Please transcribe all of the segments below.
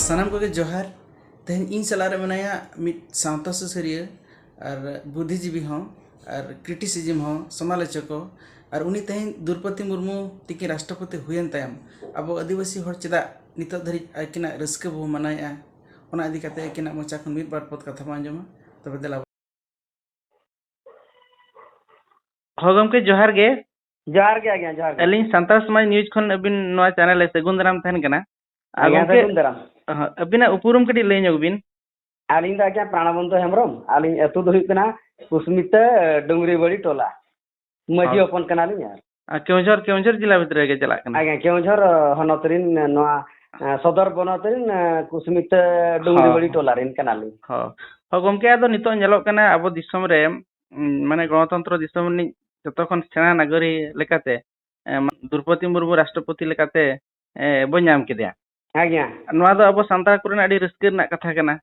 सानाम को जोहार तेहन इन सलारे मनाया मिट सावता सुसरिया और बुद्धिजीवी हों और क्रिटिसिज्म हों समालोचक और उनी तेहन द्रौपदी मुर्मू तिकी राष्ट्रपति हुयन तायम अब आदिवासी हर चेदा नित धरी आकिना रस्क बो मनाया ओना इदी काते आकिना मोचा खन मिट बार पद कथा आंजमा तबे देला हो गमके जोहार गे जोहार गे आज्ञा जोहार गे अलिन संताल समाज न्यूज खन अबिन नोआ चैनल सगुन दाराम तहन कना आज्ञा सगुन दाराम अबिना उपरुम कटी लay ñogबिन आलिन दा आज्ञा प्राणबंतो हेमरम आलिन अतु दो हुई कुस्मिता डुंगरी बड़ी टोला मजी ओपन कनाली यार केवझर जिला भितर के चला कना आज्ञा केवझर हनतरिन नोआ सदर बनतरिन कुस्मिता डुंगरी बड़ी टोला रिन कनाली हो गमके आदो नितो ñelok kana abo दिसम रे माने गणतंत्र दिसम नि जतो खन सेना नागरी लेकाते द्रौपदी मुर्मू राष्ट्रपति लेकाते बो ñam केदिया आज्ञा नोआ दो अब सांताल कुरन आडी रस्क रना कथा कना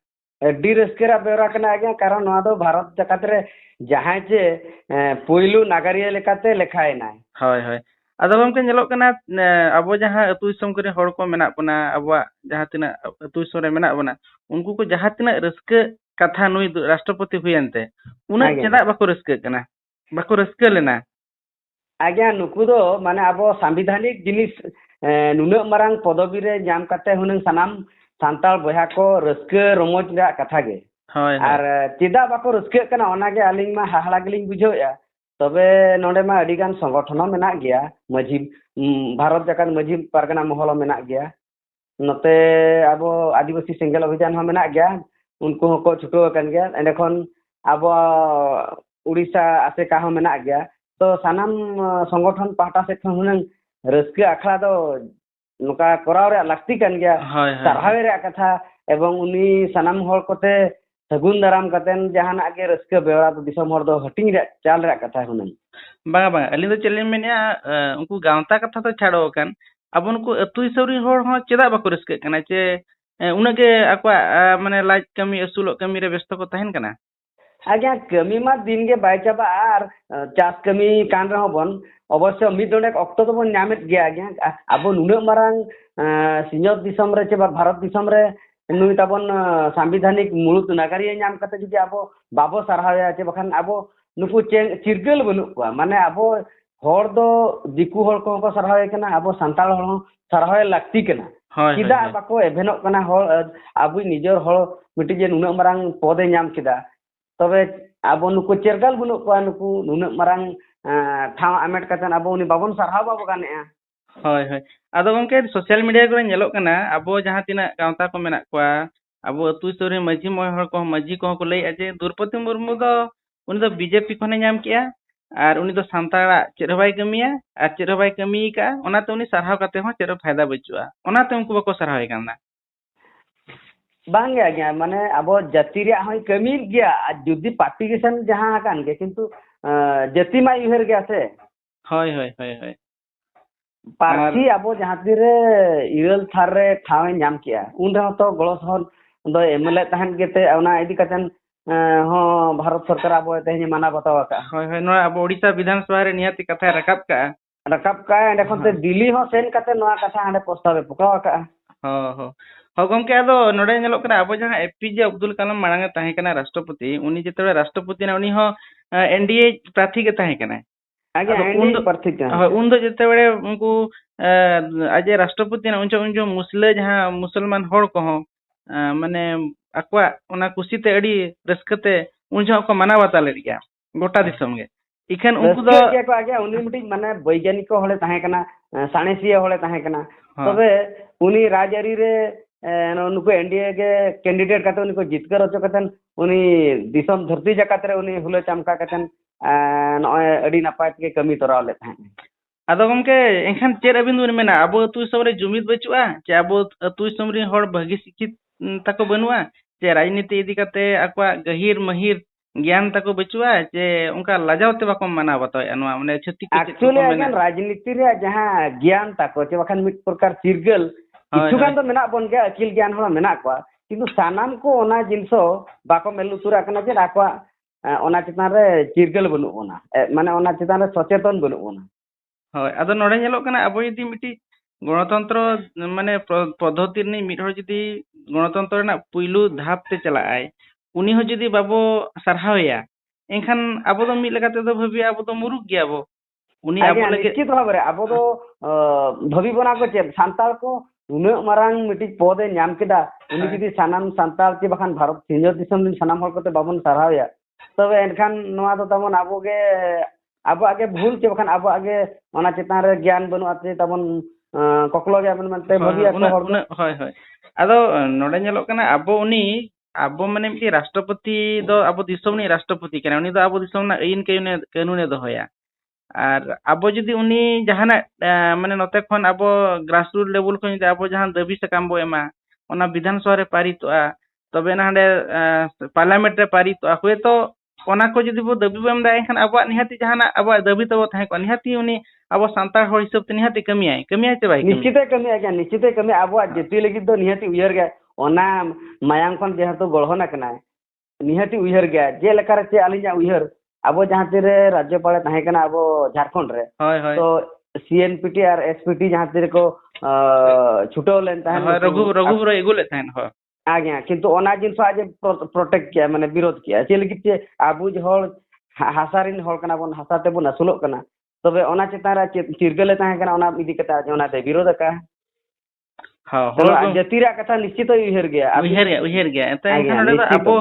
अड्डी रस्केरा बेरा कना आज्ञा कारण नोआ दो भारत जगत रे जहां चे पोइलू नागरिया लेकाते लेखाय ना होय होय आदो गमके ñelok kana अब जहां अतु दिसम करे हड़ को मेना बना अब जहां तिना अतु दिसम रे मेना बना उनको को जहां तिना रस्क कथा नुई राष्ट्रपति हुयनते उना चेदा बाको रस्क कना बाको रस्क लेना आज्ञा नुकु दो माने अब संविधानिक जिनिस नुना मारांग पदवी रे जाम काते हुनंग सनाम सांताल बया को रस्क रमोज रा कथा गे और चेदा बाको रस्क कना ओना गे आलिंग मा हाहला गेलिंग बुझोया तबे नोडे मा अडी गान संगठन मेना गया मझी भारत जकान मझी पारगना महल मेना गया नते अब आदिवासी सिंगल अभियान हो मेना गया उनको को छुटो कन गया एंडखन अब उड़ीसा आसे का हो मेना गया तो सानाम संगठन पाहटा से हुनंग रस्क आखड़ा दो नुका कराव रे लाक्ति कन गया सरहावे रे कथा एवं उनी सानाम हर कोते सगुन दाराम कतेन जहाना के रस्क बेवरा तो दिसम हर दो हटिंग रे चाल रे कथा हुनंग बांगा बांगा अली दो चले मेनिया उनको गांवता कथा तो छाड़ो कन अब उनको अतु दिसौरी हर हो चेदा बाको रस्क कना चे उनके आको माने लाज कमी असुलो कमी रे व्यस्त को तहन कना आज्ञा कमी मा दिन के बाय चाबा आर चास कमी कान रहो बन अवश्य मिद डोडे अक्तो तो बन नामेत गया आज्ञा अब नुना मारांग सिंहत दिसम रे चे भारत दिसम रे नुई ताबन संविधानिक मुलुक नागरिया नाम कते जुदी अब बाबो सरहाया चे बखान अब नुकु चिरगल बनु को माने अब हर दो दिकु हर को सरहाय कना अब संताल हर सरहाय लागती कना किदा बाको एभेनो कना हर अब निजर हर मिटि जे नुना मारांग पदे नाम किदा तबे अब नुकु चेरगल बनु को नुकु नुना मारांग ठाव आमेट कतन अब उनी बाबन सरहाव बाबो गाने होय होय आदो गमके सोशल मीडिया को ñelok kana abo jaha tina गांवता को मेना को abo अतु सोरे मजी मोय हर को मजी को लay जे द्रौपदी मुर्मू दो उनी दो बीजेपी खने नाम किया और उनी दो सांताड़ा चेरबाई कमिया और चेरबाई कमी का ओनाते उनी सरहाव काते हो चेर फायदा बचुआ ओनाते उनको बको सरहाव काना बांगे आज्ञा माने अब जाति रे हई कमी गया जुदी पार्टिशन जहां कान के किंतु जाति मा इहर गया से होय होय होय होय पार्टी अब जहां तिरे इरल थार रे ठावे नाम किया उन रह तो गलस हन दो एमएलए तहन गेते ओना इदी कतन हो भारत सरकार अब तेहनी माना बतावा का होय होय नो अब ओडिसा विधानसभा रे नियति कथा रकाब का एखन ते दिल्ली हो सेन कते नोआ कथा हांडे प्रस्ताव पकावा का हो गमके आदो नोडे ñelok kana abo jaha A P J Abdul Kalam मांग ताहे kana राष्ट्रपति उनी जेते राष्ट्रपति ना उनी हो एनडीए प्रार्थी के ताहे kana आगे एनडीए प्रार्थी का उन दो जेते बड़े उनको आज राष्ट्रपति ना उनजो मुस्लिम जहां मुसलमान हड़ को हो माने अक्वा ओना कुसीते अड़ी रस्कते उनजो को माना बाता ले गया गोटा दिसम गे इखन उनको दो को आगे उनी मिटी माने वैज्ञानिक हले ताहे kana साणेसिया हले ताहे kana तबे उनी राजरी रे उनको एनडीए के कैंडिडेट कते उनको जितकर अचो कतन उनी दिसम धरती जकात रे उनी हुले चमका कतन नय अडी नापाय के कमी तोराव ले थाहे आदो गमके एखन चेर अबिन दुन मेना अब अतु सबरे जुमिद बचुआ चे अब अतु समरी हड़ भागी शिक्षित ताको बनुआ चे राजनीति इदी कते अक्वा गहिर महिर ज्ञान ताको बचुआ चे उनका लजावते बाको माना बताय अनवा माने छत्ती एक्चुअली अगेन राजनीति रे जहां ज्ञान ताको चे बखान मिट प्रकार चिरगल किछुगान तो मेना बन गया अकिल ज्ञान हो मेना को किंतु सानाम को ओना जिनसो बाको मेलुतुरा कना जे आको ओना चितान रे चिरगल बनु ओना माने ओना चितान रे सचेतन बनु ओना होय आदो नोडे ñelok kana abo यदि मिटी गणतंत्र माने पद्धति रनी मिड हर जुदी गणतंत्र ना पुइलु धाप ते चलाय उनी हो जुदी बाबो सरहावया एनखान आबो दो मिड लगाते दो भाबी आबो दो मुरुक गया बो उनी आबो आगे लगे निश्चित भाव रे आबो दो भाबी बना को चेद सांताल को उन मारांग मिटी पदे नाम केदा उनी जुदी सानाम सांताल के बखान भारत सिंह दिसम दिन सानाम हर कोते बाबन सरहावया तबे एनखान नोआ दो तमन आबो गे आबो आगे भूल के बखान आबो आगे ओना चेतान रे ज्ञान बनु आते तमन ककलो गे मन मनते भाबी आको हर होय होय आदो नोडे नेलो कना आबो उनी आबो माने मिटी राष्ट्रपति दो आबो दिसम नि राष्ट्रपति कना उनी दो आबो दिसम ना आईन कानूने दोहया আর আবো যদি উনি জাহানা মানে নতে খন আবো গ্রাসরুট লেভেল খন যদি আবো জাহান দাবি সাকাম বো এমা ওনা বিধানসভা রে পারিতোয়া তবে না হাঁডে পার্লামেন্ট রে পারিতোয়া হয়তো ওনা को যদি বো দাবি বো এম দা এখান আবো নিহাতি জাহানা আবো দাবি তো থাকে নিহাতি উনি আবো সান্তার হর হিসাব তে নিহাতি কমি আইতে ভাই निश्चित कमी आज्ञा निश्चित कमी आबो जेती लगी दो निहाती उयर गे ओना मायांग खन जेहतो गळहना कना निहाती उयर गे जे लेकार चे आलिजा उयर आबो जहां तेरे राज्यपाल ताहे कना आबो झारखंड रे तो सीएनपीटी और एसपीटी जहां तेरे को छुटो लेन ताहे रघु रो एगुले थान हो आज्ञा किंतु ओना जिनस आज प्रोटेक्ट किया माने विरोध किया चे लगी चे आबू हol हासारिन हol कना बन हासाते बन असुलोक कना तबे ओना चेतारा चिरगले ताहे कना ओना इदी कता ओना दे विरोध का हां तो जतीरा कथा निश्चित उइहर गया एता एखान आबो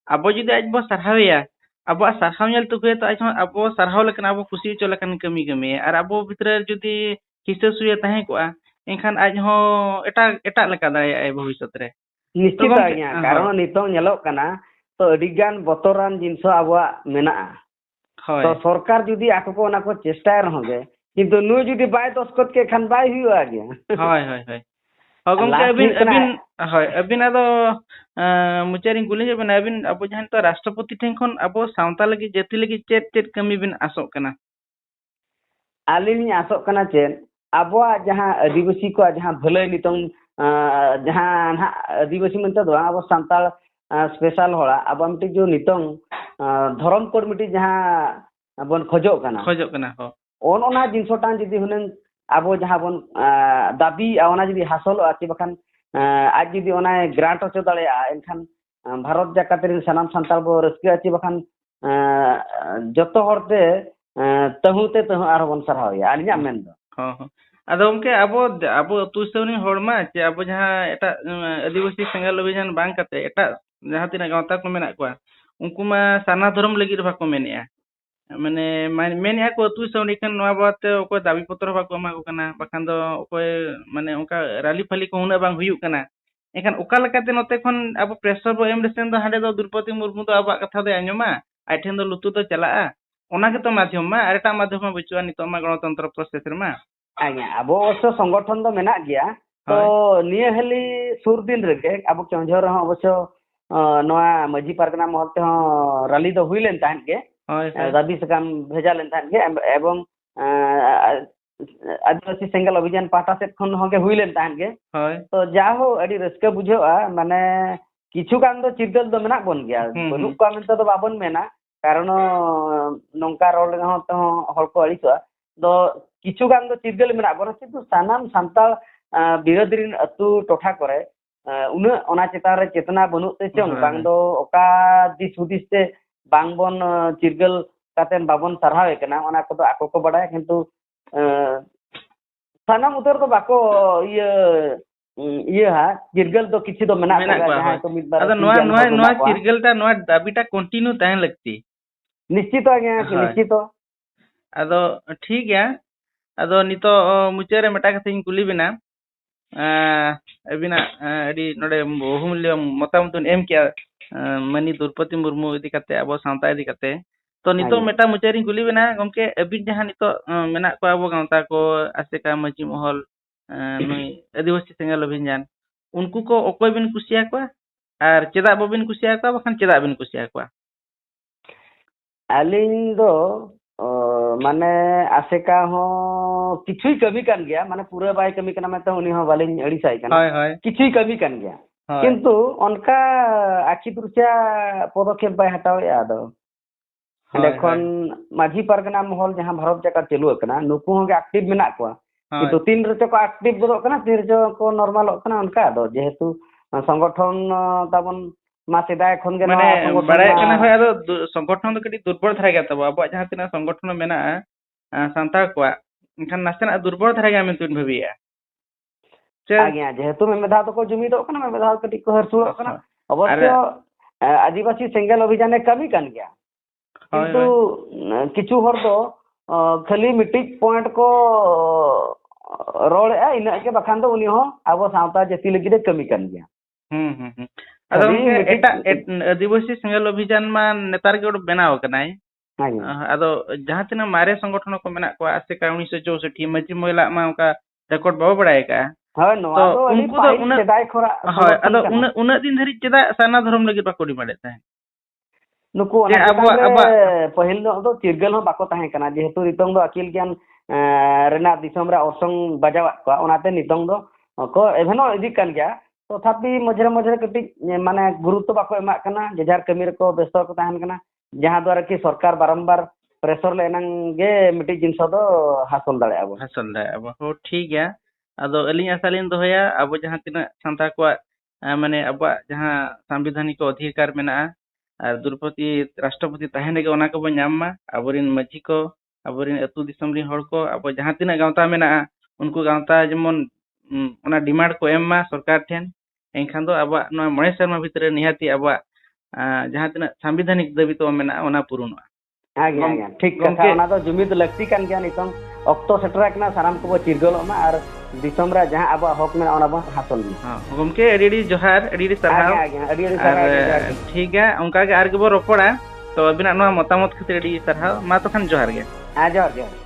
आबो जुदी आज बो सरहावया आबो सरहाव नेल तो तो आज आबो सरहाव लेकन आबो खुशी चो लेकन कमी और आबो भितर जुदी हिस्सा सुया ताहे को एखान आज हो एटा एटा लेका दाय भविष्य रे निश्चित आज्ञा कारण नितो नेलो कना तो अडिगान बतरान जिनसो आबो मेना तो सरकार जुदी आको को ओना को चेष्टा रहोगे किंतु नु जुदी बाय दस्खत के खान बाय हुई आज्ञा हाय हाय हाय गमके अबिन आदो मुचारिन गुली जे बना अबिन अब जहां तो राष्ट्रपति ठेन खन अब सावता लगी जति लगी चेत चेत कमी बिन आसो कना आलिनी आसो कना चेन अब जहां आदिवासी को जहां भले नितम जहां आदिवासी मनते दो अब सांताल स्पेशल होला अब मिटी जो नितम धर्म कोड मिटी जहां बन खोजो कना हो ओना जिनसोटान जदी हुनन आबो जहां बन दाबी ओना जदी हासिल आछि बखान आज जदी ओना ग्रांट होचो दाले एनखान भारत जाकात रिन सनाम संताल बो रस्के आछि बखान जतो हरते तहुते तहु आरो बन सरहावया आलिया मेन दो हां आदो उनके आबो आबो अतुसोनी हरमा चे आबो जहां एटा आदिवासी संगल अभियान बांग काते एटा जहां तिना गावता को मेना को उनको मा साना धर्म लगी रबा को मेनिया माने मेनिया को अतुसोनी खन नवा बाते को दाबी पत्र बा को मा को कना बखान दो कोय माने उनका रैली फली को हुना बांग हुयु कना एखान ओका लकाते नते खन आबो प्रेशर बो एम रेसेन दो हाडे दो द्रौपदी मुर्मू दो आबा कथा दे आंजमा आइठेन दो लुतु तो चला ओना के तो माध्यम मा अरेटा माध्यम बचुआ नितो मा गणतंत्र प्रोसेस रे मा आज्ञा अब अवश्य संगठन तो मेना गया तो निये हेली सुर दिन रे अब केंझर हो अवश्य नवा मजी पारगना महल ते रैली दो हुइलेन ताहन के दाबी सकाम भेजा लेन ताहन के एवं आदिवासी सेंगल अभियान पाटा से खन होगे हुइलेन ताहन के तो जाहो अडी रस्का बुझोआ माने किछु कान दो चिरगल दो मेना बन गया बनु का मेनते तो बाबन मेना कारण नंका रोल हो तो हल को अड़िसोआ दो किछु गान दो चिरगल मेना बन किंतु सानाम सांताल बिरोधीन अतु टोठा करे उन ओना चेता रे चेतना बनु ते चों बांग दो ओका दिस हुदिस ते बांग बन चिरगल कातेन बाबन सरहावे कना ओना को तो आको को बडाय किंतु सानाम उतर तो बाको ये हा चिरगल तो किछि तो मेना जहां तो मिद बार अदा नोआ चिरगल ता नोआ दाबीटा कंटिन्यू ताहे लगती निश्चित आ गया निश्चित अदो ठीक गया अदो नितो मुचारे मेटा कथिन कुली बिना अबिना अडी नोडे बहुमूल्य मतामतन एम किया मनी द्रौपदी मुर्मू इदी कते अब सावता इदी कते तो नितो मेटा मुचारी कुली बिना गमके अबिन जहां नितो मेना को अब गांवता को आसेका मजी महल नई आदिवासी सेंगल अभियान उनको को ओकोय बिन कुसिया को आर चेदा बबिन कुसिया को बखान चेदा बिन कुसिया को आलिंग दो माने आसेका हो किछुई कमी कान गया माने पूरा बाय कमी कना में तो उनी हो बालिन अड़िसाई कना किछुई कमी कान गया किंतु उनका आखि दृश्या पदक्षेप बाय हटावे आदो देखन माझी परगना महल जहां भारत जाका चलु कना नुकु हो एक्टिव मेना को কিন্তু তিন ᱨᱮᱪᱚ ᱠᱚ ᱟᱠᱴᱤᱵ ᱜᱚᱫᱚᱜ ᱠᱟᱱᱟ ᱛᱤᱱ ᱨᱮᱪᱚ ᱠᱚ ᱱᱚᱨᱢᱟᱞᱚᱜ ᱠᱟᱱᱟ ᱚᱱᱠᱟ ᱟᱫᱚ ᱡᱮᱦᱮᱛᱩ ᱥᱚᱝᱜᱚᱴᱷᱚᱱ ᱛᱟᱵᱚᱱ ᱢᱟ ᱥᱮᱫᱟᱭ ᱠᱷᱚᱱ ᱜᱮ ᱢᱟᱱᱮ ᱵᱟᱲᱟᱭ ᱠᱟᱱᱟ ᱦᱳᱭ ᱟᱫᱚ ᱥᱚᱝᱜᱚᱴᱷᱚᱱ ᱫᱚ ᱠᱟᱹᱴᱤᱡ ᱫᱩᱨᱵᱚᱞ ᱫᱷᱟᱨᱟ ᱜᱮᱭᱟ ᱛᱟᱵᱚ ᱟᱵᱚᱣᱟᱜ ᱡᱟᱦᱟᱸ ᱛᱤᱱᱟᱹᱜ ᱥᱚᱝᱜᱚᱴᱷᱚᱱ ᱢᱮᱱᱟᱜᱼᱟ ᱥᱟᱱᱛᱟᱲ ᱠᱚᱣᱟᱜ ᱮᱱᱠᱷᱟᱱ ᱱᱟᱥᱮᱱᱟᱜ ᱫᱩᱨᱵᱚᱞ ᱫᱷᱟᱨᱟ ᱜᱮᱭᱟ ᱢᱮᱱᱛᱮᱧ ᱵᱷᱟᱹᱵᱤᱭᱮᱜᱼᱟ ᱟଜ୍ଞା ଯେହେତୁ ମେମେଧାw ᱫᱚᱠᱚ ᱡᱩᱢᱤᱫᱚᱜ ᱠᱟᱱᱟ ᱢᱮᱢᱮଧାw ᱠᱟᱹᱴᱤᱡ ᱠᱚ ᱦᱟᱹᱨᱥᱩᱲᱚᱜ ᱠᱟᱱᱟ অবশ্য আদিবাসী সেঙ্গেল অভিযানে কামি কান গিয়া কিন্তু কিছু হর দো খালি মিটিক পয়েন্ট को রড়েआ ইনা কে বাখান দো উনি হো আবো সাঁওতা জাতি লাগি কামি কান গিয়া ᱟᱫᱚ ᱮᱴᱟᱜ ᱟᱹᱫᱤᱵᱟᱹᱥᱤ ᱥᱮᱸᱜᱮᱞ ᱚᱵᱷᱤᱡᱟᱱ ᱢᱟ ᱱᱮᱛᱟᱨ ᱜᱮ ᱵᱮᱱᱟᱣ ᱠᱟᱱᱟᱭ ᱟᱫᱚ ᱡᱟᱦᱟᱸ ᱛᱤᱱᱟᱹᱜ ᱢᱟᱨᱮ ᱥᱚᱝᱜᱚᱴᱷᱚᱱ ᱠᱚ ᱢᱮᱱᱟᱜ ᱠᱚᱣᱟ ᱟᱥᱮᱠᱟ 1964 ᱢᱟᱹᱡᱷᱤ ᱢᱚᱭᱞᱟᱜ ᱢᱟ ᱚᱱᱠᱟ ᱨᱮᱠᱚᱨᱰ ᱵᱟᱵᱚ ᱵᱟᱲᱟᱭ ᱠᱟᱜᱼᱟ ᱦᱳᱭ ᱱᱚᱣᱟ ᱫᱚ ᱟᱹᱰᱤ ᱯᱟᱹᱦᱤᱞ ᱥᱮᱫᱟᱭ ᱠᱷᱚᱱᱟᱜ ᱦᱳᱭ ᱟᱫᱚ ᱩᱱᱟᱹᱜ ᱫᱤᱱ ᱫᱷᱟᱹᱨᱤᱡ ᱪᱮᱫᱟᱜ ᱥᱟᱨᱱᱟ ᱫᱷᱚᱨᱚᱢ ᱞᱟᱹᱜᱤᱫ ᱵᱟᱠᱚ ᱰᱤᱢᱟন্ডᱮᱫ ᱛᱟᱦᱮᱸ ᱱᱩᱠᱩ ᱚᱱᱟ ᱯᱟᱹᱦᱤᱞ ᱫᱚ ᱪᱤᱨᱜᱟᱹᱞ ᱦᱚᱸ ᱵᱟᱠᱚ ᱛᱟᱦᱮᱸ ᱠᱟᱱᱟ ᱡᱮᱦᱮᱛᱩ ᱱᱤᱛᱚᱝ ᱫᱚ ᱟᱹᱠᱤᱞ ᱜᱮᱭᱟᱱ ᱨᱮᱱᱟᱜ ᱫᱤᱥᱚᱢ ᱨᱮ ᱚᱨᱥᱚᱝ ᱵᱟᱡᱟᱣᱟᱫ ᱠᱚᱣᱟ ᱚᱱᱟᱛᱮ ᱱᱤᱛᱚᱝ ᱫᱚ ᱠᱚ ᱮᱵᱷᱮᱱᱚ ᱤᱫᱤᱜ ᱠᱟᱱ ᱜᱮᱭᱟ তথাপি মঝরে মঝরে কটিজ মানে গুরুত্ব বাকো এমাক কানা যেজার কামি রেকো ব্যস্ত কো তাহেন কানা যাহা দ্বারা কি সরকার বারম্বার প্রেসর লে এনাং গে মিটি জিনিস দো হাসল দাড়ে আবো হো ঠিক গया ᱟᱫᱚ ᱟᱹᱞᱤᱧ ᱟᱥᱟ ᱞᱤᱧ ᱫᱚᱦᱚᱭᱟ ᱟᱵᱚ ᱡᱟᱦᱟᱸ ᱛᱤᱱᱟᱹᱜ ᱥᱟᱱᱛᱟᱲ ᱠᱚᱣᱟᱜ ᱢᱟᱱᱮ ᱟᱵᱚᱣᱟᱜ ᱡᱟᱦᱟᱸ ᱥᱟᱝᱵᱤᱫᱷᱟᱱᱤᱠ ᱚᱫᱷᱤᱠᱟᱨ ᱢᱮᱱᱟᱜᱼᱟ ᱟᱨ ᱫᱨᱩᱯᱚᱫᱤ ᱨᱟᱥᱴᱨᱚᱯᱚति ᱛᱟᱦᱮᱱ ᱨᱮᱜᱮ ᱚᱱᱟ ᱠᱚᱵᱚ ᱧᱟᱢ ᱢᱟ ᱟᱵᱚᱨᱤᱱ ᱢᱟᱹᱡᱷᱤ ᱠᱚ ᱟᱵᱚᱨᱤᱱ ᱟᱹᱛᱩ ᱫᱤᱥᱚᱢ ᱨᱤᱱ ᱦᱚᱲ ᱠᱚ ᱟᱵᱚ ᱡᱟᱦᱟᱸ ᱛᱤᱱᱟᱹᱜ ᱜᱟᱶᱛᱟ ᱢᱮᱱᱟᱜᱼᱟ ᱩᱱᱠᱩ ᱜᱟᱶᱛᱟ ᱡᱮᱢᱚᱱ ᱚᱱᱟ ᱰᱤᱢᱟন্ড ᱠᱚ ᱮᱢ ᱢᱟ ᱥᱚᱨᱠᱟর ᱴᱷᱮᱱ एनखान दो आबा नोआ मणे शर्मा भितरे निहाती आबा जहां तिना संविधानिक दाबी तो मेना ओना पूरणा आगे ठीक कथा ओना दो जुमिद लक्ति कान गया नितम अक्तो सेटरा कना साराम को चिरगलमा और दिसम रा जहां आबा हक में ओना बन हासल हां गमके एडी जोहार एडी सरहाव आगे ठीक है उनका के आर के बो रोपड़ा तो अबिना नोआ मतामत खातिर एडी सरहाव मा तो खान जोहार गे जोहार